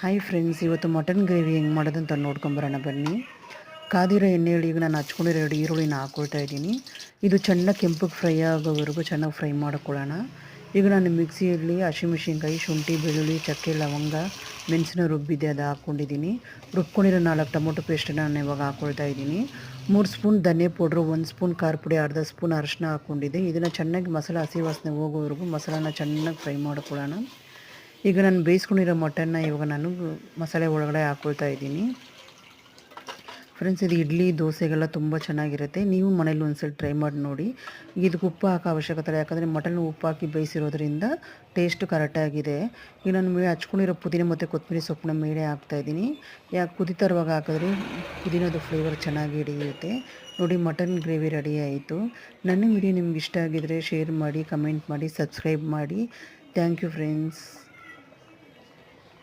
Hi friends, ಇವತ್ತು mutton gravy ಹೆಂಗೆ ಮಾಡೋದಂತ ನೋಡ್ಕೊಂಬರೋಣ ಬನ್ನಿ. ಕಾದಿರೋ ಎಣ್ಣೆಯಲ್ಲಿ ಈಗ ನಾನು ಹಚ್ಕೊಂಡಿರೋ ಈರುಳ್ಳಿನ ಹಾಕ್ಕೊಳ್ತಾ ಇದ್ದೀನಿ. ಇದು ಚೆನ್ನಾಗಿ ಕೆಂಪಗೆ ಫ್ರೈ ಆಗೋವರೆಗೂ ಚೆನ್ನಾಗಿ ಫ್ರೈ ಮಾಡ್ಕೊಳ್ಳೋಣ. ಈಗ ನಾನು ಮಿಕ್ಸಿಯಲ್ಲಿ ಹಸಿಮೆಣ್ಸಿನ್ಕಾಯಿ, ಶುಂಠಿ, ಬೆಳ್ಳುಳ್ಳಿ, ಚಕ್ಕೆ, ಲವಂಗ, ಮೆಣಸಿನ ರುಬ್ಬಿದ್ದೆ ಅದು ಹಾಕ್ಕೊಂಡಿದ್ದೀನಿ. ರುಬ್ಕೊಂಡಿರೋ 4 ಟೊಮೊಟೊ ಪೇಸ್ಟನ್ನು ನಾನು ಇವಾಗ ಹಾಕ್ಕೊಳ್ತಾ ಇದ್ದೀನಿ. 3 ಸ್ಪೂನ್ ಧನಿಯಾ ಪೌಡ್ರು, 1 ಸ್ಪೂನ್ ಖಾರ ಪುಡಿ, ಅರ್ಧ ಸ್ಪೂನ್ ಅರಶಿನ ಹಾಕ್ಕೊಂಡಿದ್ದೆ. ಇದನ್ನು ಚೆನ್ನಾಗಿ ಮಸಾಲೆ ಹಸಿ ವಾಸನೆ ಹೋಗೋವರೆಗೂ ಮಸಾಲಾನ ಚೆನ್ನಾಗಿ ಫ್ರೈ ಮಾಡ್ಕೊಳ್ಳೋಣ. ಈಗ ನಾನು ಬೇಯಿಸ್ಕೊಂಡಿರೋ ಮಟನ್ನ ಇವಾಗ ನಾನು ಮಸಾಲೆ ಒಳಗಡೆ ಹಾಕ್ಕೊಳ್ತಾ ಇದ್ದೀನಿ. ಫ್ರೆಂಡ್ಸ್, ಇದು ಇಡ್ಲಿ ದೋಸೆಗೆಲ್ಲ ತುಂಬ ಚೆನ್ನಾಗಿರುತ್ತೆ. ನೀವು ಮನೇಲಿ ಒಂದ್ಸಲ ಟ್ರೈ ಮಾಡಿ ನೋಡಿ. ಇದಕ್ಕೆ ಉಪ್ಪು ಹಾಕೋ ಅವಶ್ಯಕತೆ ಇಲ್ಲ, ಯಾಕಂದರೆ ಮಟನ್ ಉಪ್ಪು ಹಾಕಿ ಬೇಯಿಸಿರೋದ್ರಿಂದ ಟೇಸ್ಟು ಕರೆಕ್ಟಾಗಿದೆ. ಈಗ ನಾನು ಹಚ್ಕೊಂಡಿರೋ ಪುದೀನ ಮತ್ತು ಕೊತ್ತಂಬರಿ ಸೊಪ್ಪನ್ನ ಮೇಲೆ ಹಾಕ್ತಾಯಿದ್ದೀನಿ. ಯಾಕೆ ಕುದಿತರುವಾಗ ಹಾಕಿದ್ರೆ ಪುದೀನದ ಫ್ಲೇವರ್ ಚೆನ್ನಾಗಿ ಹಿಡಿಯುತ್ತೆ. ನೋಡಿ, ಮಟನ್ ಗ್ರೇವಿ ರೆಡಿ ಆಯಿತು. ನನ್ನ ವಿಡಿಯೋ ನಿಮ್ಗೆ ಇಷ್ಟ ಆಗಿದರೆ ಶೇರ್ ಮಾಡಿ, ಕಮೆಂಟ್ ಮಾಡಿ, ಸಬ್ಸ್ಕ್ರೈಬ್ ಮಾಡಿ. Thank you friends.